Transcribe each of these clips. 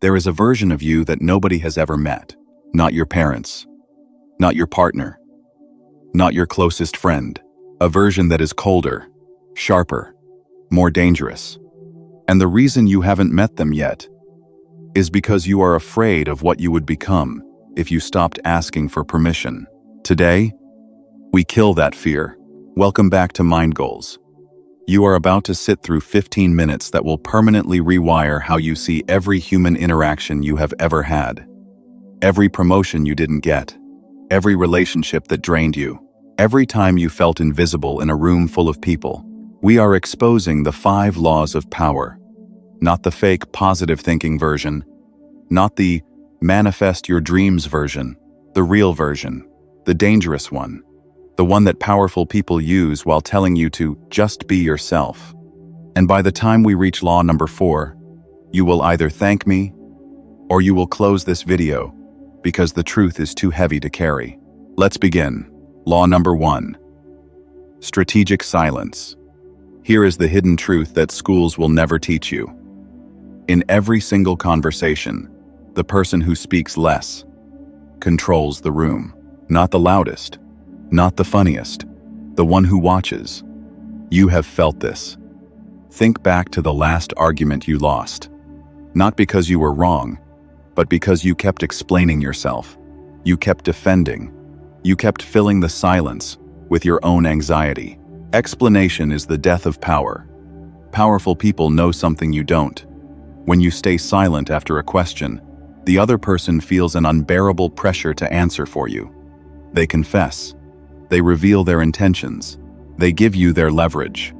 There is a version of you that nobody has ever met. Not your parents, not your partner, not your closest friend. A version that is colder, sharper, more dangerous. And the reason you haven't met them yet is because you are afraid of what you would become if you stopped asking for permission. Today, we kill that fear. Welcome back to Mind Goals. You are about to sit through 15 minutes that will permanently rewire how you see every human interaction you have ever had. Every promotion you didn't get. Every relationship that drained you. Every time you felt invisible in a room full of people. We are exposing the 5 laws of power. Not the fake positive thinking version. Not the manifest your dreams version. The real version. The dangerous one. The one that powerful people use while telling you to just be yourself. And by the time we reach law number 4, you will either thank me or you will close this video because the truth is too heavy to carry. Let's begin. Law number 1. Strategic silence. Here is the hidden truth that schools will never teach you. In every single conversation, the person who speaks less controls the room. Not the loudest, not the funniest, the one who watches. You have felt this. Think back to the last argument you lost. Not because you were wrong, but because you kept explaining yourself. You kept defending. You kept filling the silence with your own anxiety. Explanation is the death of power. Powerful people know something you don't. When you stay silent after a question, the other person feels an unbearable pressure to answer for you. They confess. They reveal their intentions. They give you their leverage.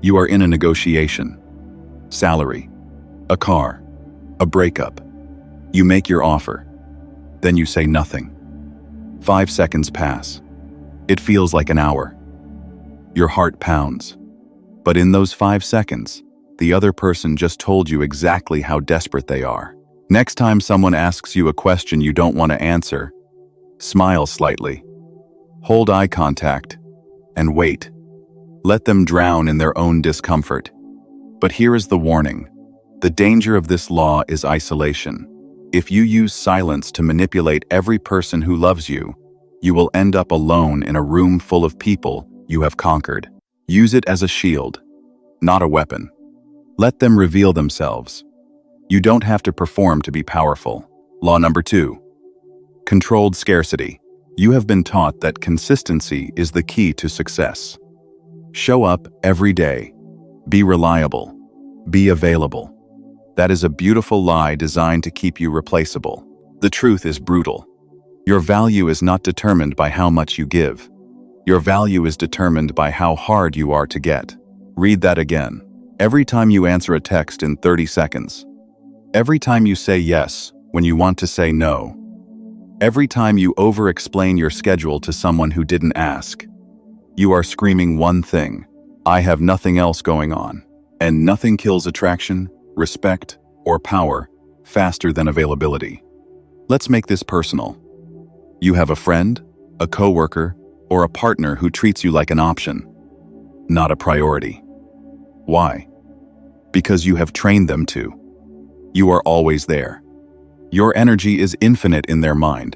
You are in a negotiation. Salary, a car, a breakup. You make your offer. Then you say nothing. 5 seconds pass. It feels like an hour. Your heart pounds. But in those 5 seconds, the other person just told you exactly how desperate they are. Next time someone asks you a question you don't want to answer, smile slightly. Hold eye contact and wait. Let them drown in their own discomfort. But here is the warning. The danger of this law is isolation. If you use silence to manipulate every person who loves you, you will end up alone in a room full of people you have conquered. Use it as a shield, not a weapon. Let them reveal themselves. You don't have to perform to be powerful. Law number 2. Controlled scarcity. You have been taught that consistency is the key to success. Show up every day. Be reliable. Be available. That is a beautiful lie designed to keep you replaceable. The truth is brutal. Your value is not determined by how much you give. Your value is determined by how hard you are to get. Read that again. Every time you answer a text in 30 seconds. Every time you say yes when you want to say no. Every time you over-explain your schedule to someone who didn't ask. You are screaming one thing. I have nothing else going on. And nothing kills attraction, respect, or power faster than availability. Let's make this personal. You have a friend, a coworker, or a partner who treats you like an option, not a priority. Why? Because you have trained them to. You are always there. Your energy is infinite in their mind,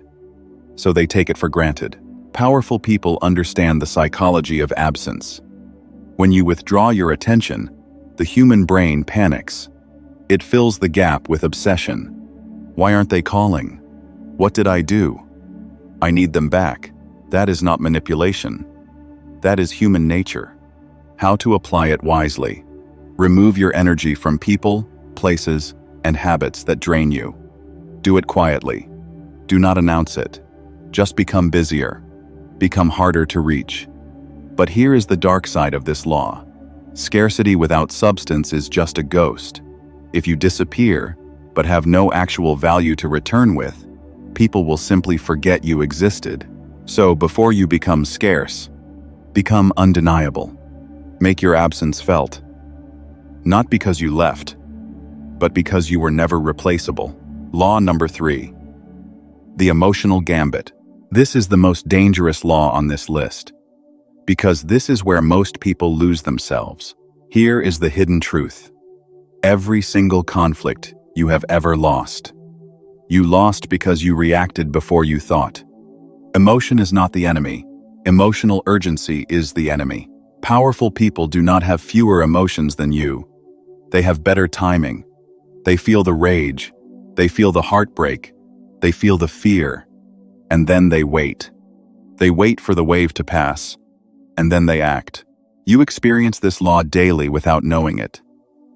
so they take it for granted. Powerful people understand the psychology of absence. When you withdraw your attention, the human brain panics. It fills the gap with obsession. Why aren't they calling? What did I do? I need them back. That is not manipulation. That is human nature. How to apply it wisely. Remove your energy from people, places, and habits that drain you. Do it quietly. Do not announce it. Just become busier. Become harder to reach. But here is the dark side of this law. Scarcity without substance is just a ghost. If you disappear, but have no actual value to return with, people will simply forget you existed. So before you become scarce, become undeniable. Make your absence felt. Not because you left, but because you were never replaceable. Law number 3. The emotional gambit. This is the most dangerous law on this list, because this is where most people lose themselves. Here is the hidden truth. Every single conflict you have ever lost. You lost because you reacted before you thought. Emotion is not the enemy. Emotional urgency is the enemy. Powerful people do not have fewer emotions than you. They have better timing. They feel the rage. They feel the heartbreak. They feel the fear. And then they wait. They wait for the wave to pass. And then they act. You experience this law daily without knowing it.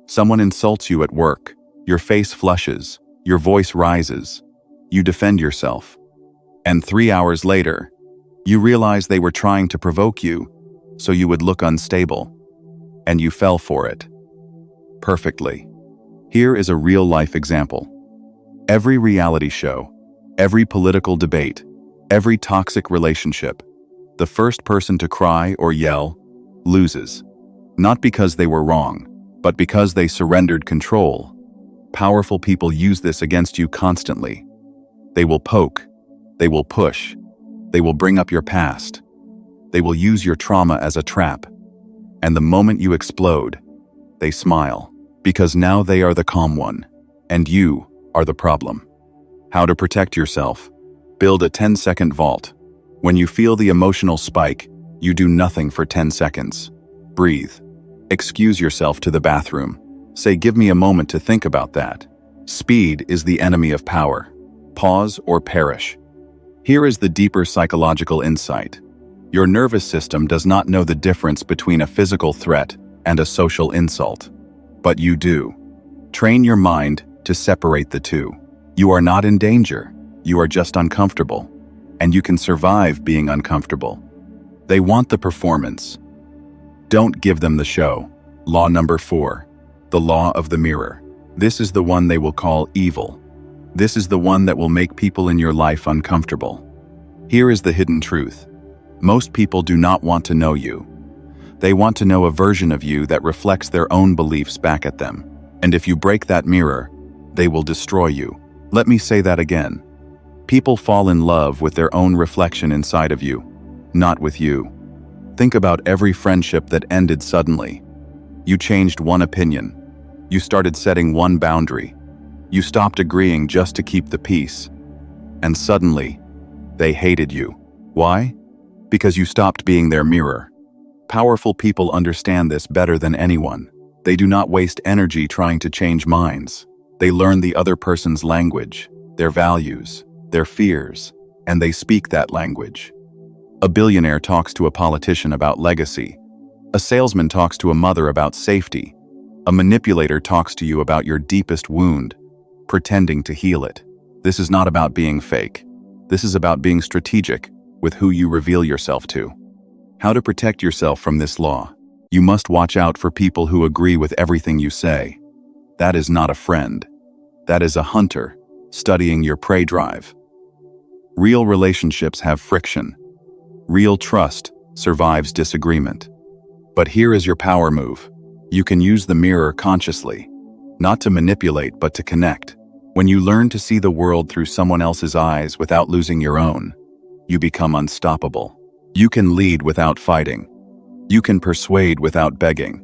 Someone insults you at work. Your face flushes. Your voice rises. You defend yourself. And 3 hours later, you realize they were trying to provoke you so you would look unstable. And you fell for it. Perfectly. Here is a real-life example. Every reality show, every political debate, every toxic relationship, the first person to cry or yell loses. Not because they were wrong, but because they surrendered control. Powerful people use this against you constantly. They will poke. They will push. They will bring up your past. They will use your trauma as a trap. And the moment you explode, they smile. Because now they are the calm one. And you are the problem. How to protect yourself. Build a 10-second vault. When you feel the emotional spike, you do nothing for 10 seconds. Breathe. Excuse yourself to the bathroom. Say, give me a moment to think about that. Speed is the enemy of power. Pause or perish. Here is the deeper psychological insight. Your nervous system does not know the difference between a physical threat and a social insult. But you do. Train your mind to separate the two. You are not in danger. You are just uncomfortable. And you can survive being uncomfortable. They want the performance. Don't give them the show. Law number 4. The law of the mirror. This is the one they will call evil. This is the one that will make people in your life uncomfortable. Here is the hidden truth. Most people do not want to know you. They want to know a version of you that reflects their own beliefs back at them. And if you break that mirror, they will destroy you. Let me say that again. People fall in love with their own reflection inside of you, not with you. Think about every friendship that ended suddenly. You changed one opinion. You started setting one boundary. You stopped agreeing just to keep the peace. And suddenly, they hated you. Why? Because you stopped being their mirror. Powerful people understand this better than anyone. They do not waste energy trying to change minds. They learn the other person's language, their values, their fears, and they speak that language. A billionaire talks to a politician about legacy. A salesman talks to a mother about safety. A manipulator talks to you about your deepest wound, pretending to heal it. This is not about being fake. This is about being strategic with who you reveal yourself to. How to protect yourself from this law. You must watch out for people who agree with everything you say. That is not a friend. That is a hunter, studying your prey drive. Real relationships have friction. Real trust survives disagreement. But here is your power move. You can use the mirror consciously, not to manipulate but to connect. When you learn to see the world through someone else's eyes without losing your own, you become unstoppable. You can lead without fighting. You can persuade without begging.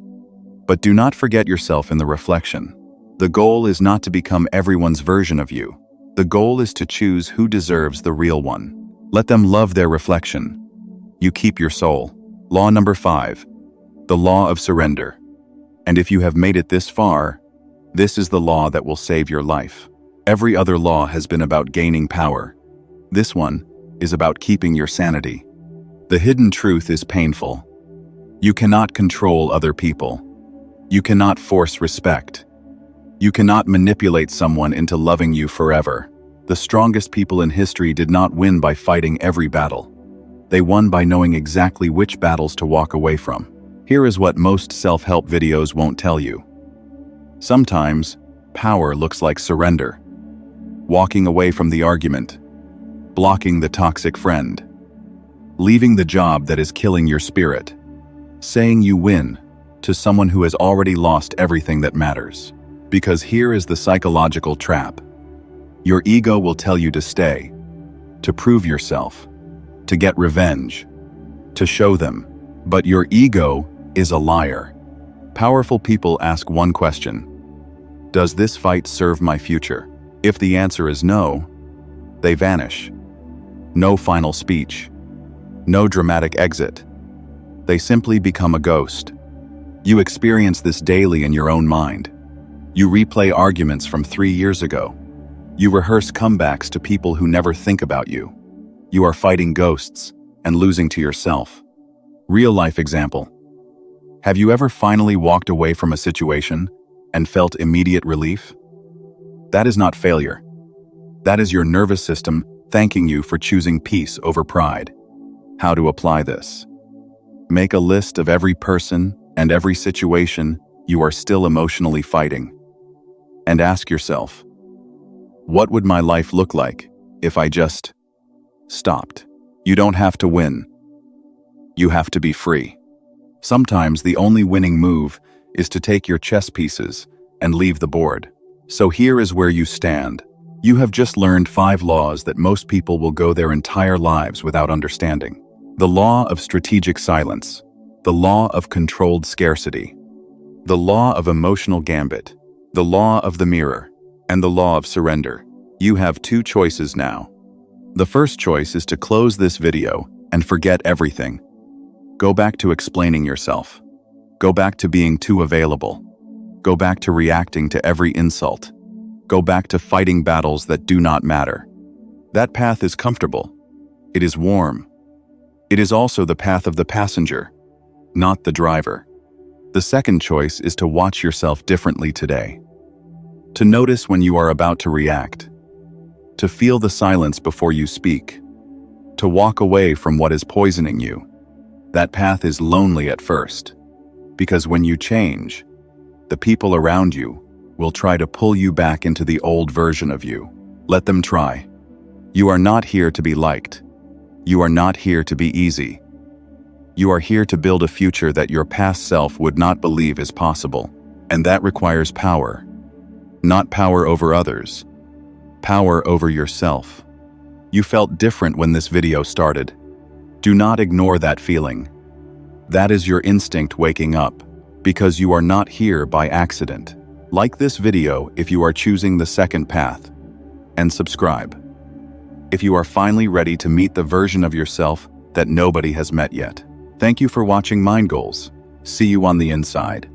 But do not forget yourself in the reflection. The goal is not to become everyone's version of you. The goal is to choose who deserves the real one. Let them love their reflection. You keep your soul. Law number 5. The law of surrender. And if you have made it this far, this is the law that will save your life. Every other law has been about gaining power. This one is about keeping your sanity. The hidden truth is painful. You cannot control other people. You cannot force respect. You cannot manipulate someone into loving you forever. The strongest people in history did not win by fighting every battle. They won by knowing exactly which battles to walk away from. Here is what most self-help videos won't tell you. Sometimes, power looks like surrender. Walking away from the argument. Blocking the toxic friend. Leaving the job that is killing your spirit. Saying you win to someone who has already lost everything that matters. Because here is the psychological trap. Your ego will tell you to stay, to prove yourself, to get revenge, to show them. But your ego is a liar. Powerful people ask one question. Does this fight serve my future? If the answer is no, they vanish. No final speech. No dramatic exit. They simply become a ghost. You experience this daily in your own mind. You replay arguments from 3 years ago. You rehearse comebacks to people who never think about you. You are fighting ghosts and losing to yourself. Real-life example. Have you ever finally walked away from a situation and felt immediate relief? That is not failure. That is your nervous system thanking you for choosing peace over pride. How to apply this? Make a list of every person and every situation you are still emotionally fighting. And ask yourself, what would my life look like if I just stopped? You don't have to win. You have to be free. Sometimes the only winning move is to take your chess pieces and leave the board. So here is where you stand. You have just learned 5 laws that most people will go their entire lives without understanding. The law of strategic silence, the law of controlled scarcity, the law of emotional gambit, the law of the mirror, and the law of surrender. You have 2 choices now. The first choice is to close this video and forget everything. Go back to explaining yourself. Go back to being too available. Go back to reacting to every insult. Go back to fighting battles that do not matter. That path is comfortable. It is warm. It is also the path of the passenger, not the driver. The second choice is to watch yourself differently today. To notice when you are about to react. To feel the silence before you speak. To walk away from what is poisoning you. That path is lonely at first, because when you change, the people around you will try to pull you back into the old version of you. Let them try. You are not here to be liked. You are not here to be easy. You are here to build a future that your past self would not believe is possible. And that requires power. Not power over others. Power over yourself. You felt different when this video started. Do not ignore that feeling. That is your instinct waking up, because you are not here by accident. Like this video if you are choosing the second path, and subscribe if you are finally ready to meet the version of yourself that nobody has met yet. Thank you for watching Mind Goals. See you on the inside.